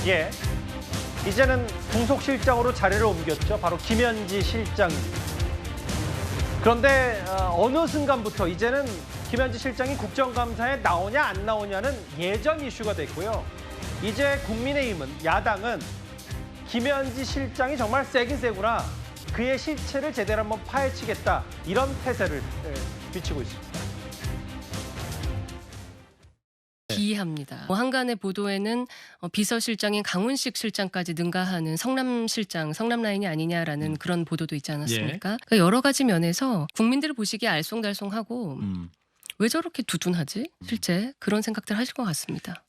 예. 이제는 부속실장으로 자리를 옮겼죠. 바로 김현지 실장입니다. 그런데 어느 순간부터 이제는 김현지 실장이 국정감사에 나오냐 안 나오냐는 예전 이슈가 됐고요. 이제 국민의힘은, 야당은 김현지 실장이 정말 세긴 세구나, 그의 실체를 제대로 한번 파헤치겠다, 이런 태세를 비치고 있습니다. 기이합니다. 한간의 보도에는 비서실장인 강훈식 실장까지 능가하는 성남실장, 성남라인이 아니냐라는 그런 보도도 있지 않았습니까? 그러니까 여러 가지 면에서 국민들을 보시기에 알쏭달쏭하고 왜 저렇게 두둔하지? 실제 그런 생각들 하실 것 같습니다.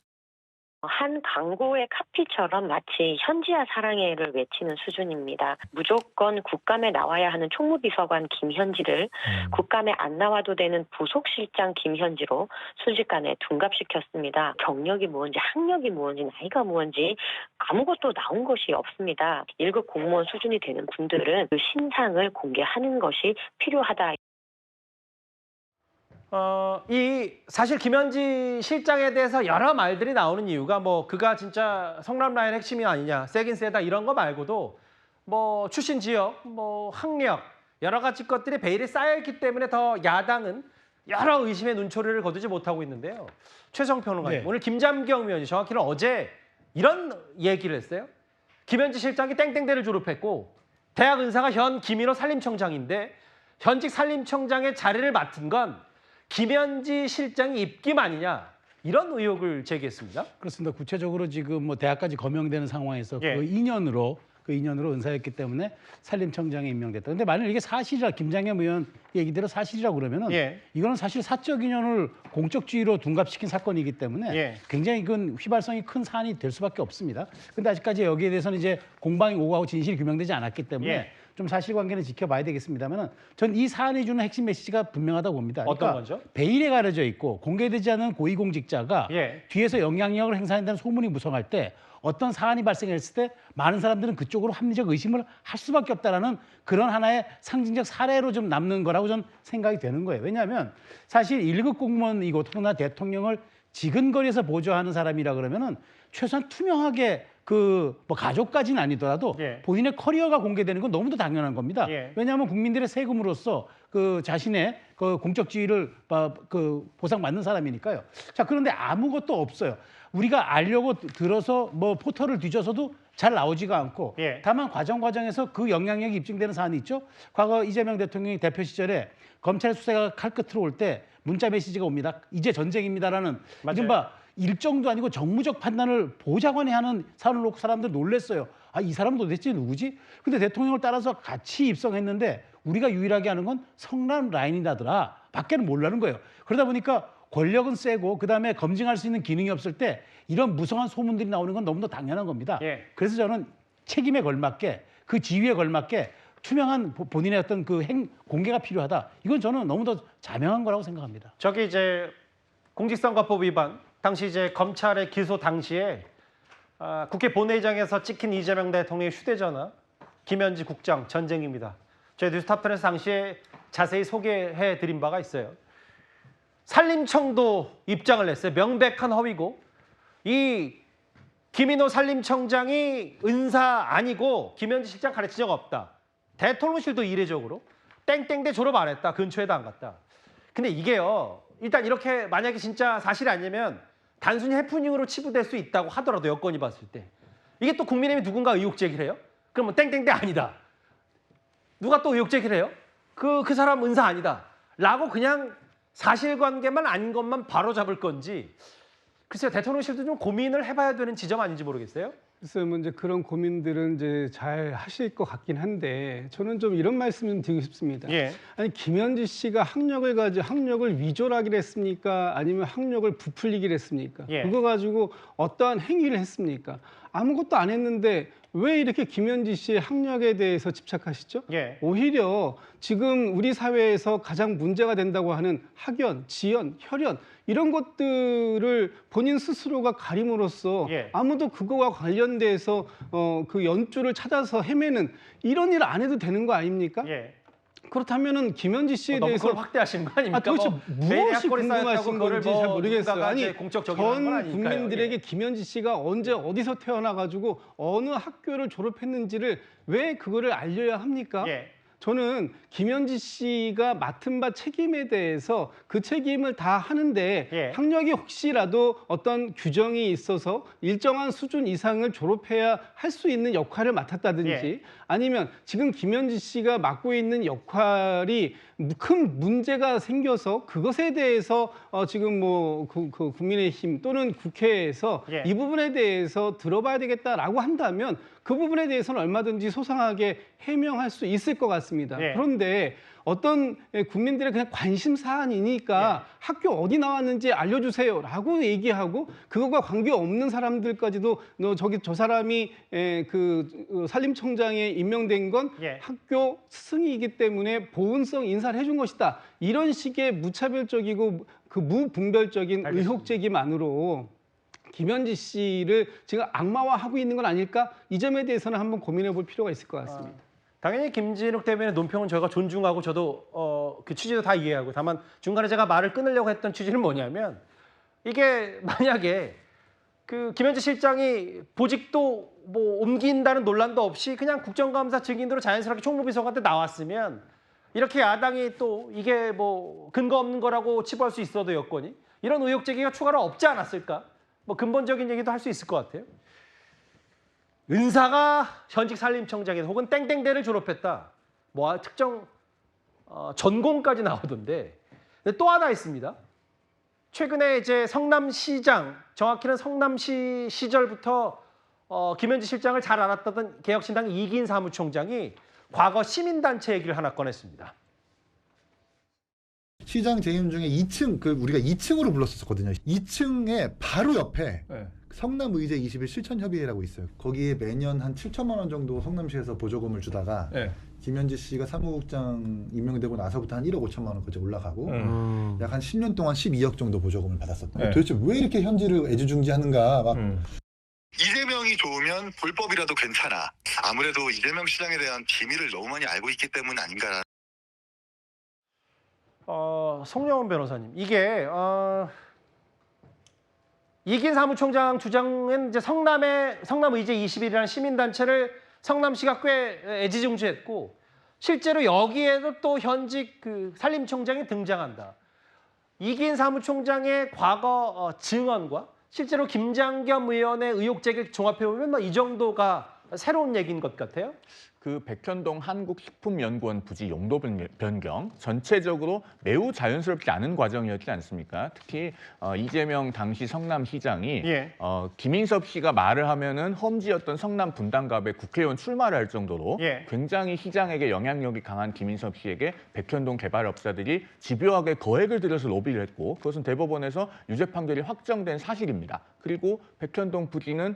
한 광고의 카피처럼 마치 현지야 사랑해를 외치는 수준입니다. 무조건 국감에 나와야 하는 총무비서관 김현지를 국감에 안 나와도 되는 부속실장 김현지로 순식간에 둔갑시켰습니다. 경력이 뭔지, 학력이 뭔지, 나이가 뭔지 아무것도 나온 것이 없습니다. 1급 공무원 수준이 되는 분들은 그 신상을 공개하는 것이 필요하다. 사실 김현지 실장에 대해서 여러 말들이 나오는 이유가 그가 진짜 성남라인 핵심이 아니냐, 세긴 세다, 이런 거 말고도 출신 지역, 학력, 여러 가지 것들이 베일에 쌓여있기 때문에 더 야당은 여러 의심의 눈초리를 거두지 못하고 있는데요. 최성 평론가님, 오늘 김잠경 의원이 정확히는 어제 이런 얘기를 했어요. 김현지 실장이 땡땡대를 졸업했고 대학 은사가 현 김인호 산림청장인데 현직 산림청장의 자리를 맡은 건 김현지 실장이 입김 아니냐, 이런 의혹을 제기했습니다. 그렇습니다. 구체적으로 지금 대학까지 거명되는 상황에서 예. 그 인연으로 은사였기 때문에 산림청장에 임명됐다. 그런데 만약 이게 사실이라, 김장겸 의원 얘기대로 사실이라고 그러면은 이거는 사실 사적 인연을 공적주의로 둔갑시킨 사건이기 때문에 굉장히 이건 휘발성이 큰 사안이 될 수밖에 없습니다. 그런데 아직까지 여기에 대해서는 이제 공방이 오가고 진실이 규명되지 않았기 때문에 좀 사실관계는 지켜봐야 되겠습니다만은 전 이 사안이 주는 핵심 메시지가 분명하다고 봅니다. 어떤 거죠? 베일에 가려져 있고 공개되지 않은 고위공직자가 뒤에서 영향력을 행사한다는 소문이 무성할 때 어떤 사안이 발생했을 때 많은 사람들은 그쪽으로 합리적 의심을 할 수밖에 없다라는 그런 하나의 상징적 사례로 좀 남는 거라고 저는 생각이 되는 거예요. 왜냐하면 사실 1급 공무원이고 더구나 대통령을 지근거리에서 보좌하는 사람이라 그러면은 최소한 투명하게 가족까지는 아니더라도 본인의 커리어가 공개되는 건 너무도 당연한 겁니다. 왜냐하면 국민들의 세금으로서 자신의 공적 지위를 보상받는 사람이니까요. 자, 그런데 아무것도 없어요. 우리가 알려고 들어서 포털을 뒤져서도 잘 나오지가 않고 다만 과정에서 그 영향력이 입증되는 사안이 있죠. 과거 이재명 대통령이 대표 시절에 검찰 수사가 칼끝으로 올 때 문자 메시지가 옵니다. 이제 전쟁입니다라는 이른바 일정도 아니고 정무적 판단을 보좌관이 하는 사안을 놓고 사람들 놀랬어요. 이 사람은 도대체 누구지? 근데 대통령을 따라서 같이 입성했는데 우리가 유일하게 아는 건 성남 라인이라더라 밖에는 모르는 거예요. 그러다 보니까 권력은 세고 그다음에 검증할 수 있는 기능이 없을 때 이런 무성한 소문들이 나오는 건 너무나 당연한 겁니다. 그래서 저는 책임에 걸맞게, 그 지위에 걸맞게 투명한 본인의 어떤 공개가 필요하다. 이건 저는 너무도 자명한 거라고 생각합니다. 저기 이제 공직선거법 위반, 당시 이제 검찰의 기소 당시에 국회 본회의장에서 찍힌 이재명 대통령의 휴대전화, 김현지 국장 전쟁입니다. 저희 뉴스타편에서 당시에 자세히 소개해드린 바가 있어요. 산림청도 입장을 냈어요. 명백한 허위고, 이 김인호 산림청장이 은사 아니고 김현지 실장 가르친 적 없다. 대통령실도 이례적으로 땡땡대 졸업 안 했다. 근처에도 안 갔다. 근데 이게요, 일단 이렇게 만약에 진짜 사실이 아니면 단순히 해프닝으로 치부될 수 있다고 하더라도 여건이 봤을 때 이게 또 국민의힘이 누군가 의혹 제기를 해요? 그러면 땡땡대 아니다. 누가 또 의혹 제기를 해요? 그 사람 은사 아니다. 라고 그냥 사실관계만 아닌 것만 바로잡을 건지, 글쎄요, 대통령실도 좀 고민을 해봐야 되는 지점 아닌지 모르겠어요. 글쎄요, 이제 그런 고민들은 이제 잘 하실 것 같긴 한데 저는 좀 이런 말씀 좀 드리고 싶습니다. 아니, 김현지 씨가 학력을 위조하기로 했습니까? 아니면 학력을 부풀리기로 했습니까? 그거 가지고 어떠한 행위를 했습니까? 아무것도 안 했는데 왜 이렇게 김현지 씨의 학력에 대해서 집착하시죠? 오히려 지금 우리 사회에서 가장 문제가 된다고 하는 학연, 지연, 혈연 이런 것들을 본인 스스로가 가림으로써 아무도 그거와 관련돼서 그 연줄을 찾아서 헤매는 이런 일 안 해도 되는 거 아닙니까? 그렇다면은 김현지 씨에 너무 대해서 그걸 확대하시는 거 아닙니까? 도대체 무엇이 학벌이 쌓였다고 궁금하신 그거를 건지 잘 모르겠어요. 아니 공적적인 건 전 아니니까요. 국민들에게 예. 김현지 씨가 언제 어디서 태어나가지고 어느 학교를 졸업했는지를 왜 그거를 알려야 합니까? 예. 저는 김현지 씨가 맡은 바 책임에 대해서 그 책임을 다 하는데 예. 학력이 혹시라도 어떤 규정이 있어서 일정한 수준 이상을 졸업해야 할 수 있는 역할을 맡았다든지 예. 아니면 지금 김현지 씨가 맡고 있는 역할이 큰 문제가 생겨서 그것에 대해서 지금 뭐 국민의힘 또는 국회에서 예. 이 부분에 대해서 들어봐야 되겠다라고 한다면 그 부분에 대해서는 얼마든지 소상하게 해명할 수 있을 것 같습니다. 예. 그런데 어떤 국민들의 그냥 관심 사안이니까 학교 어디 나왔는지 알려주세요라고 얘기하고 그것과 관계없는 사람들까지도 저 사람이 산림청장에 임명된 건 학교 스승이기 때문에 보훈성 인사를 해준 것이다. 이런 식의 무차별적이고 그 무분별적인 의혹 제기만으로 김현지 씨를 지금 악마화하고 있는 건 아닐까? 이 점에 대해서는 한번 고민해 볼 필요가 있을 것 같습니다. 당연히 김진욱 대변인의 논평은 저희가 존중하고 저도 그 취지도 다 이해하고 다만 중간에 제가 말을 끊으려고 했던 취지는 뭐냐면 이게 만약에 그 김현지 실장이 보직도 뭐 옮긴다는 논란도 없이 그냥 국정감사 증인으로 자연스럽게 총무비서관한테 나왔으면 이렇게 야당이 또 이게 뭐 근거 없는 거라고 치부할 수 있어도 여건이 이런 의혹 제기가 추가로 없지 않았을까? 뭐 근본적인 얘기도 할 수 있을 것 같아요. 은사가 현직 산림청장에서 혹은 땡땡대를 졸업했다. 뭐 특정 전공까지 나오던데. 근데 또 하나 있습니다. 최근에 이제 성남시장, 정확히는 성남시 시절부터 김현지 실장을 잘 알았던 개혁신당 이기인 사무총장이 과거 시민단체 얘기를 하나 꺼냈습니다. 시장 재임 중에 2층 우리가 2층으로 불렀었거든요. 2층에 바로 옆에 성남의제 20일 실천협의회라고 있어요. 거기에 매년 한 7천만 원 정도 성남시에서 보조금을 주다가 김현지 씨가 사무국장 임명되고 나서부터 한 1억 5천만 원까지 올라가고 약 한 10년 동안 12억 정도 보조금을 받았었거든요. 도대체 왜 이렇게 현지를 애지중지하는가 막. 이재명이 좋으면 불법이라도 괜찮아. 아무래도 이재명 시장에 대한 비밀을 너무 많이 알고 있기 때문 아닌가. 송영훈 변호사님, 이게 이긴 사무총장 주장은 이제 성남의제 21이라는 시민단체를 성남시가 꽤 애지중지했고 실제로 여기에도 또 현직 그 산림청장이 등장한다. 이긴 사무총장의 과거 증언과 실제로 김장겸 의원의 의혹 제기를 종합해보면 뭐 이 정도가 새로운 얘기인 것 같아요. 그 백현동 한국식품연구원 부지 용도 변경 전체적으로 매우 자연스럽지 않은 과정이었지 않습니까? 특히 이재명 당시 성남시장이 김인섭 씨가 말을 하면은 험지였던 성남 분당갑에 국회의원 출마를 할 정도로 굉장히 시장에게 영향력이 강한 김인섭 씨에게 백현동 개발업자들이 집요하게 거액을 들여서 로비를 했고 그것은 대법원에서 유죄 판결이 확정된 사실입니다. 그리고 백현동 부지는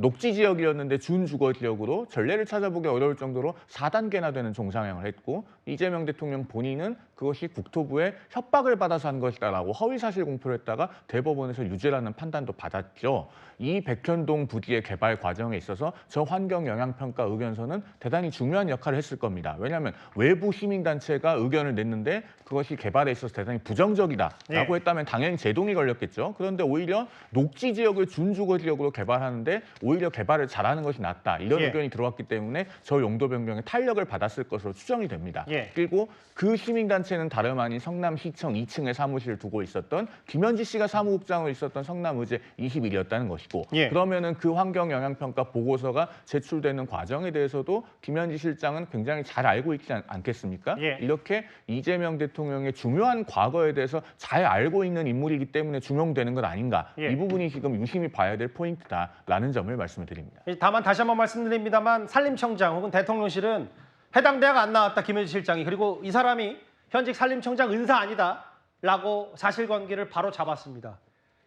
녹지 지역이었는데 준주거 지역으로 전례를 찾아보기 어려울 정도로 4단계나 되는 종상향을 했고 이재명 대통령 본인은 그것이 국토부의 협박을 받아서 한 것이다라고 허위사실 공표를 했다가 대법원에서 유죄라는 판단도 받았죠. 이 백현동 부지의 개발 과정에 있어서 저 환경영향평가 의견서는 대단히 중요한 역할을 했을 겁니다. 왜냐하면 외부 시민단체가 의견을 냈는데 그것이 개발에 있어서 대단히 부정적이다라고 했다면 당연히 제동이 걸렸겠죠. 그런데 오히려 녹지 지역을 준주거 지역으로 개발하는데 오히려 개발을 잘하는 것이 낫다. 이런 의견이 들어왔기 때문에 저 용도 변경에 탄력을 받았을 것으로 추정이 됩니다. 그리고 그 시민단체는 다름 아닌 성남시청 2층에 사무실을 두고 있었던 김현지 씨가 사무국장으로 있었던 성남의제 21이었다는 것이고 그러면은 그 환경영향평가 보고서가 제출되는 과정에 대해서도 김현지 실장은 굉장히 잘 알고 있지 않겠습니까? 이렇게 이재명 대통령의 중요한 과거에 대해서 잘 알고 있는 인물이기 때문에 중용되는 것 아닌가. 이 부분이 지금 유심히 봐야 될 포인트다라는 점을 말씀을 드립니다. 다만 다시 한번 말씀드립니다만 산림청장 혹은 대통령실은 해당 대학 안 나왔다 김현지 실장이 그리고 이 사람이 현직 산림청장 은사 아니다라고 사실관계를 바로 잡았습니다.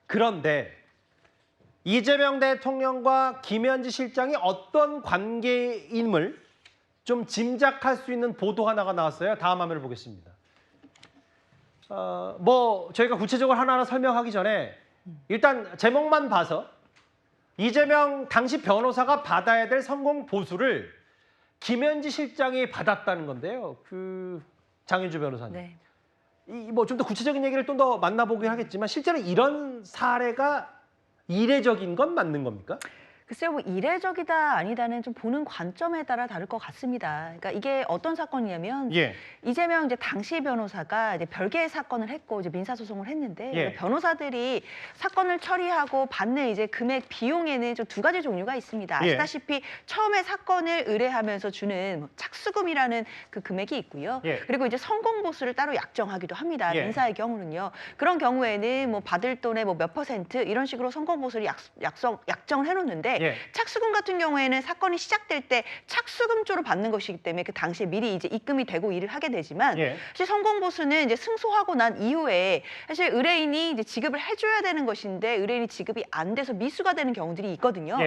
그런데 이재명 대통령과 김현지 실장이 어떤 관계임을 좀 짐작할 수 있는 보도 하나가 나왔어요. 다음 화면을 보겠습니다. 뭐 저희가 구체적으로 하나하나 설명하기 전에 일단 제목만 봐서 이재명 당시 변호사가 받아야 될 성공 보수를 김현지 실장이 받았다는 건데요. 장윤주 변호사님. 네. 뭐 좀 더 구체적인 얘기를 좀 더 만나보긴 하겠지만 실제로 이런 사례가 이례적인 건 맞는 겁니까? 글쎄요, 뭐 이례적이다 아니다는 좀 보는 관점에 따라 다를 것 같습니다. 그러니까 이게 어떤 사건이냐면 이재명 이제 당시 변호사가 이제 별개의 사건을 했고 이제 민사 소송을 했는데 변호사들이 사건을 처리하고 받는 이제 금액 비용에는 좀 두 가지 종류가 있습니다. 아시다시피 처음에 사건을 의뢰하면서 주는 뭐 착수금이라는 그 금액이 있고요. 그리고 이제 성공 보수를 따로 약정하기도 합니다. 민사의 경우는요. 그런 경우에는 뭐 받을 돈의 뭐 몇 퍼센트 이런 식으로 성공 보수를 약정을 해놓는데. 착수금 같은 경우에는 사건이 시작될 때 착수금 쪽으로 받는 것이기 때문에 그 당시에 미리 이제 입금이 되고 일을 하게 되지만 사실 성공 보수는 이제 승소하고 난 이후에 사실 의뢰인이 이제 지급을 해줘야 되는 것인데 의뢰인이 지급이 안 돼서 미수가 되는 경우들이 있거든요.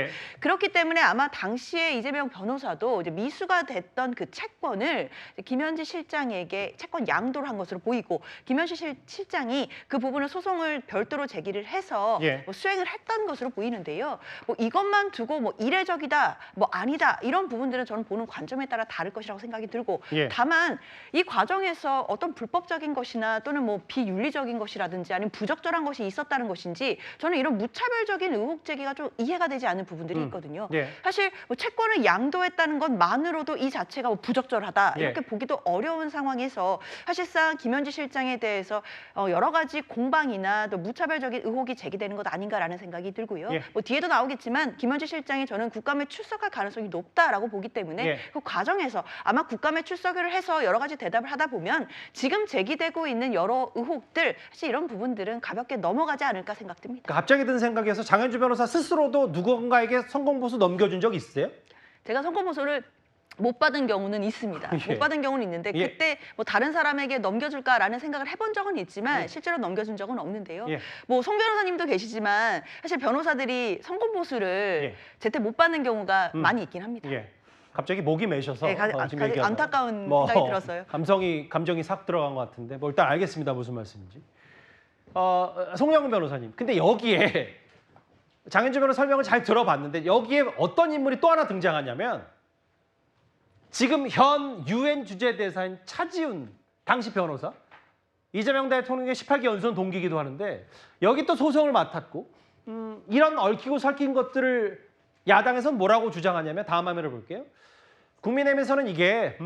그렇기 때문에 아마 당시에 이재명 변호사도 이제 미수가 됐던 그 채권을 김현지 실장에게 채권 양도를 한 것으로 보이고 김현지 실장이 그 부분을 소송을 별도로 제기를 해서 뭐 수행을 했던 것으로 보이는데요. 뭐 이것만 두고 뭐 이례적이다, 뭐 아니다 이런 부분들은 저는 보는 관점에 따라 다를 것이라고 생각이 들고 다만 이 과정에서 어떤 불법적인 것이나 또는 뭐 비윤리적인 것이라든지 아니면 부적절한 것이 있었다는 것인지 저는 이런 무차별적인 의혹 제기가 좀 이해가 되지 않는 부분들이 있거든요. 사실 뭐 채권을 양도했다는 것만으로도 이 자체가 뭐 부적절하다 이렇게 보기도 어려운 상황에서 사실상 김현지 실장에 대해서 여러 가지 공방이나 또 무차별적인 의혹이 제기되는 것 아닌가라는 생각이 들고요. 뭐 뒤에도 나오겠지만 김현지 실장이 저는 국감에 출석할 가능성이 높다라고 보기 때문에 그 과정에서 아마 국감에 출석을 해서 여러 가지 대답을 하다 보면 지금 제기되고 있는 여러 의혹들 사실 이런 부분들은 가볍게 넘어가지 않을까 생각됩니다. 그러니까 갑자기 든 생각에서 장현주 변호사 스스로도 누군가에게 성공보수 넘겨준 적 있으세요? 제가 성공보수를 못 받은 경우는 있습니다. 못 받은 경우는 있는데 그때 뭐 다른 사람에게 넘겨줄까라는 생각을 해본 적은 있지만 실제로 넘겨준 적은 없는데요. 뭐 송 변호사님도 계시지만 사실 변호사들이 성공보수를 제때 못 받는 경우가 많이 있긴 합니다. 갑자기 목이 메셔서 지금 안타까운 생각이 들었어요. 감정이 싹 들어간 것 같은데 뭐 일단 알겠습니다. 무슨 말씀인지. 송영은 변호사님. 근데 여기에 장현주 변호사 설명을 잘 들어봤는데 여기에 어떤 인물이 또 하나 등장하냐면 지금 현 유엔 주재대사인 차지훈 당시 변호사, 이재명 대통령의 18기 연수원 동기이기도 하는데 여기 또 소송을 맡았고 이런 얽히고 설킨 것들을 야당에서는 뭐라고 주장하냐면 다음 화면을 볼게요. 국민의힘에서는 이게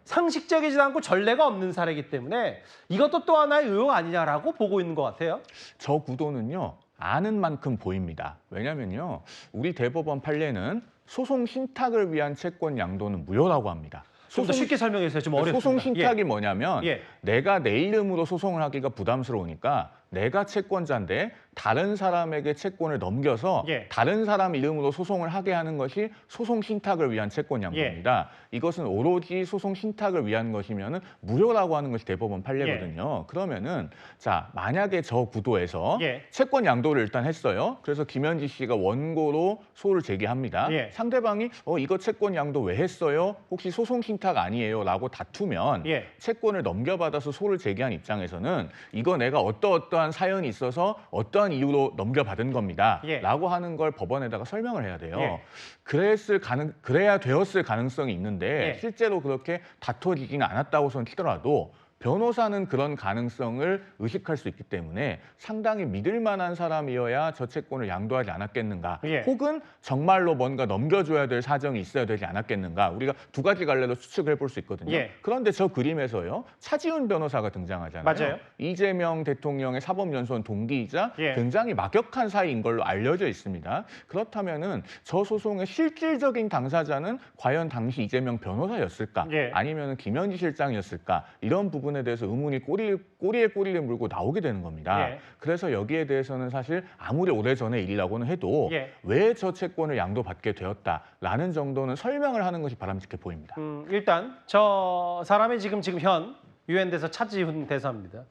상식적이지 않고 전례가 없는 사례이기 때문에 이것도 또 하나의 의혹 아니냐라고 보고 있는 것 같아요. 저 구도는요. 아는 만큼 보입니다. 왜냐면요. 우리 대법원 판례는 소송 신탁을 위한 채권 양도는 무효라고 합니다. 좀 더 쉽게 설명해주세요. 좀 어렵습니다. 소송 신탁이 뭐냐면 내가 내 이름으로 소송을 하기가 부담스러우니까 내가 채권자인데 다른 사람에게 채권을 넘겨서 다른 사람 이름으로 소송을 하게 하는 것이 소송 신탁을 위한 채권 양도입니다. 이것은 오로지 소송 신탁을 위한 것이면 무효라고 하는 것이 대법원 판례거든요. 그러면은 자 만약에 저 구도에서 채권 양도를 일단 했어요. 그래서 김현지 씨가 원고로 소를 제기합니다. 상대방이 이거 채권 양도 왜 했어요? 혹시 소송 신탁 아니에요? 라고 다투면 채권을 넘겨받아서 소를 제기한 입장에서는 이거 내가 어떠한 사연이 있어서 어떠한 이유로 넘겨받은 겁니다. 라고 하는 걸 법원에다가 설명을 해야 돼요. 그래야 되었을 가능성이 있는데 실제로 그렇게 다퉈지지는 않았다고선 치더라도 변호사는 그런 가능성을 의식할 수 있기 때문에 상당히 믿을 만한 사람이어야 저 채권을 양도하지 않았겠는가. 혹은 정말로 뭔가 넘겨줘야 될 사정이 있어야 되지 않았겠는가. 우리가 두 가지 갈래로 추측을 해볼 수 있거든요. 그런데 저 그림에서요. 차지훈 변호사가 등장하잖아요. 맞아요. 이재명 대통령의 사법연수원 동기이자 굉장히 막역한 사이인 걸로 알려져 있습니다. 그렇다면은 저 소송의 실질적인 당사자는 과연 당시 이재명 변호사였을까? 아니면 김현지 실장이었을까? 이런 부분에 대해서 의문이 꼬리에 꼬리를 물고 나오게 되는 겁니다. 그래서 여기에 대해서는 사실 아무리 오래전의 일이라고는 해도 왜 저 채권을 양도받게 되었다라는 정도는 설명을 하는 것이 바람직해 보입니다. 일단 저 사람이 지금 현 유엔 대사 차지훈 대사입니다.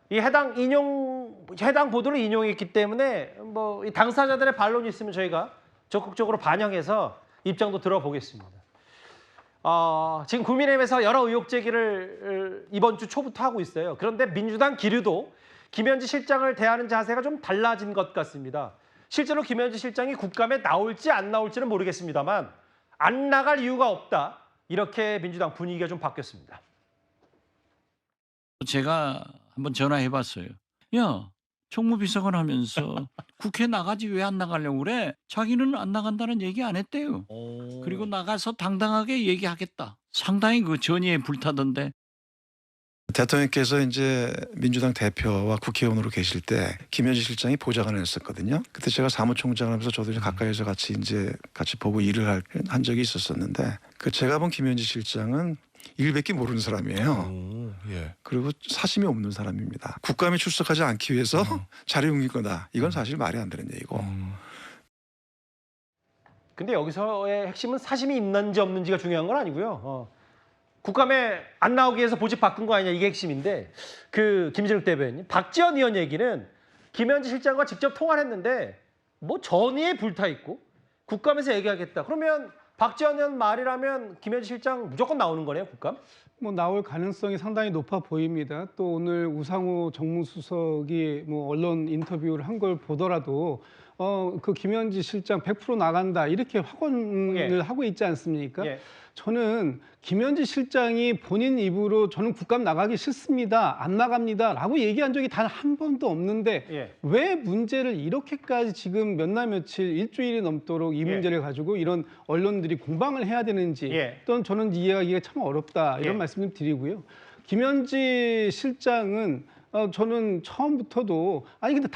이 해당 보도를 인용했기 때문에 뭐 이 당사자들의 반론이 있으면 저희가 적극적으로 반영해서 입장도 들어보겠습니다. 지금 국민의힘에서 여러 의혹 제기를 이번 주 초부터 하고 있어요. 그런데 민주당 기류도 김현지 실장을 대하는 자세가 좀 달라진 것 같습니다. 실제로 김현지 실장이 국감에 나올지 안 나올지는 모르겠습니다만 안 나갈 이유가 없다. 이렇게 민주당 분위기가 좀 바뀌었습니다. 제가 한번 전화해봤어요. 야, 총무비서관 하면서 국회 나가지 왜 안 나가려고 그래? 자기는 안 나간다는 얘기 안 했대요. 그리고 나가서 당당하게 얘기하겠다. 상당히 그 전의에 불타던데. 대통령께서 이제 민주당 대표와 국회의원으로 계실 때 김현지 실장이 보좌관을 했었거든요. 그때 제가 사무총장을 하면서 저도 이제 가까이서 같이 보고 일을 한 적이 있었었는데 그 제가 본 김현지 실장은 일밖에 모르는 사람이에요. 예. 그리고 사심이 없는 사람입니다. 국감에 출석하지 않기 위해서 자리 옮길 거다. 이건 사실 말이 안 되는 얘기고. 근데 여기서의 핵심은 사심이 있는지 없는지가 중요한 건 아니고요. 국감에 안 나오기 위해서 보직 바꾼 거 아니냐 이게 핵심인데 그 김진욱 대변인, 박지원 의원 얘기는 김현지 실장과 직접 통화를 했는데 뭐 전의에 불타 있고 국감에서 얘기하겠다. 그러면 박지원 의원 말이라면 김현지 실장 무조건 나오는 거네요, 국감? 뭐 나올 가능성이 상당히 높아 보입니다. 또 오늘 우상호 정무수석이 뭐 언론 인터뷰를 한 걸 보더라도 그 김현지 실장 100% 나간다 이렇게 확언을 하고 있지 않습니까? 저는 김현지 실장이 본인 입으로 저는 국감 나가기 싫습니다. 안 나갑니다. 라고 얘기한 적이 단 한 번도 없는데 왜 문제를 이렇게까지 지금 몇 날 며칠 일주일이 넘도록 이 문제를 가지고 이런 언론들이 공방을 해야 되는지 또는 저는 이해하기가 참 어렵다 이런 말씀 좀 드리고요. 김현지 실장은 저는 처음부터도 근데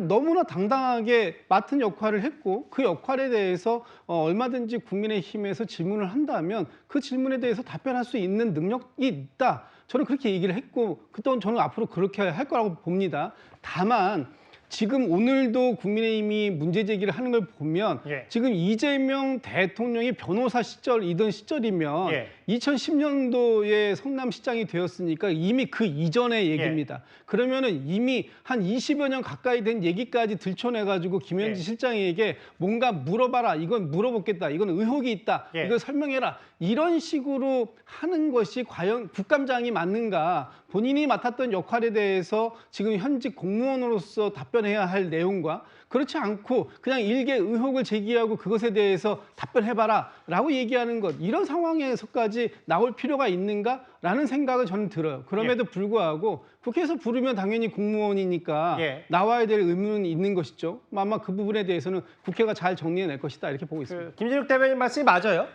너무나 당당하게 맡은 역할을 했고 그 역할에 대해서 얼마든지 국민의힘에서 질문을 한다면 그 질문에 대해서 답변할 수 있는 능력이 있다. 저는 그렇게 얘기를 했고 또한 저는 앞으로 그렇게 할 거라고 봅니다. 다만 지금 오늘도 국민의힘이 문제 제기를 하는 걸 보면 지금 이재명 대통령이 변호사 시절이던 시절이면 2010년도에 성남시장이 되었으니까 이미 그 이전의 얘기입니다. 그러면은 이미 한 20여 년 가까이 된 얘기까지 들춰내가지고 김현지 실장에게 뭔가 물어봐라. 이건 물어보겠다. 이건 의혹이 있다. 이걸 설명해라. 이런 식으로 하는 것이 과연 국감장이 맞는가? 본인이 맡았던 역할에 대해서 지금 현직 공무원으로서 답변해야 할 내용과 그렇지 않고 그냥 일개 의혹을 제기하고 그것에 대해서 답변해봐라 라고 얘기하는 것 이런 상황에서까지 나올 필요가 있는가라는 생각을 저는 들어요. 그럼에도 불구하고 국회에서 부르면 당연히 공무원이니까 나와야 될 의무는 있는 것이죠. 아마 그 부분에 대해서는 국회가 잘 정리해낼 것이다 이렇게 보고 있습니다. 김진욱 대변인 말씀이 맞아요.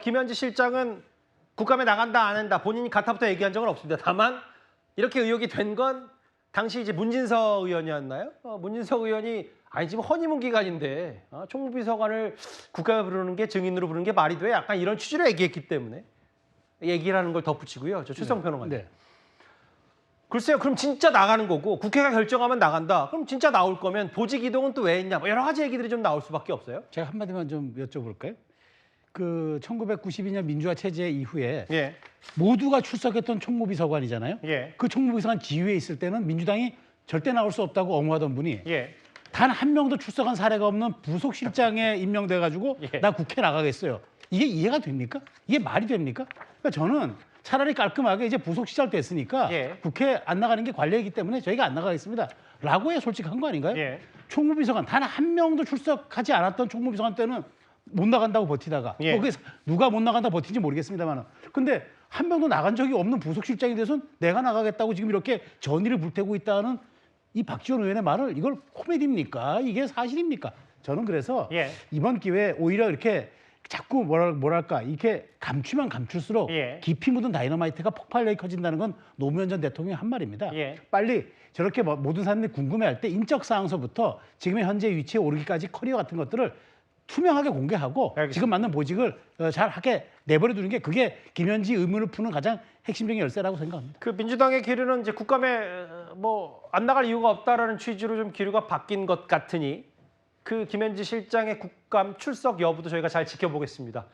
김현지 실장은 국감에 나간다 안 한다 본인이 가타부터 얘기한 적은 없습니다. 다만 이렇게 의혹이 된 건 당시 이제 문진석 의원이었나요? 문진석 의원이 지금 허니문 기간인데 총무비서관을 국감에 부르는 게 증인으로 부르는 게 말이 돼? 약간 이런 취지로 얘기했기 때문에 얘기라는 걸 덧붙이고요. 저 최성 평론가님. 글쎄요. 그럼 진짜 나가는 거고 국회가 결정하면 나간다. 그럼 진짜 나올 거면 보직 이동은 또 왜 했냐? 뭐 여러 가지 얘기들이 좀 나올 수밖에 없어요. 제가 한마디만 좀 여쭤볼까요? 그 1992년 민주화 체제 이후에 모두가 출석했던 총무비서관이잖아요. 그 총무비서관 지휘에 있을 때는 민주당이 절대 나올 수 없다고 옹호하던 분이 단 한 명도 출석한 사례가 없는 부속실장에 임명돼가지고 나 국회 나가겠어요. 이게 이해가 됩니까? 이게 말이 됩니까? 그러니까 저는 차라리 깔끔하게 이제 부속실장 됐으니까 국회 안 나가는 게 관례이기 때문에 저희가 안 나가겠습니다. 라고 해야 솔직한 거 아닌가요? 총무비서관 단 한 명도 출석하지 않았던 총무비서관 때는 못 나간다고 버티다가 누가 못 나간다 버티는지 모르겠습니다만 근데 한 명도 나간 적이 없는 부속실장에 대해서는 내가 나가겠다고 지금 이렇게 전의를 불태우고 있다는 이 박지원 의원의 말을 이걸 코미디입니까? 이게 사실입니까? 저는 그래서 이번 기회에 오히려 이렇게 자꾸 뭐랄까 이렇게 감추면 감출수록 깊이 묻은 다이너마이트가 폭발력이 커진다는 건 노무현 전 대통령이 한 말입니다. 빨리 저렇게 모든 사람들이 궁금해할 때 인적 사항서부터 지금의 현재 위치에 오르기까지 커리어 같은 것들을 투명하게 공개하고 지금 맞는 보직을 잘 하게 내버려 두는 게 그게 김현지 의문을 푸는 가장 핵심적인 열쇠라고 생각합니다. 그 민주당의 기류는 이제 국감에 뭐 안 나갈 이유가 없다라는 취지로 좀 기류가 바뀐 것 같으니 그 김현지 실장의 국감 출석 여부도 저희가 잘 지켜보겠습니다.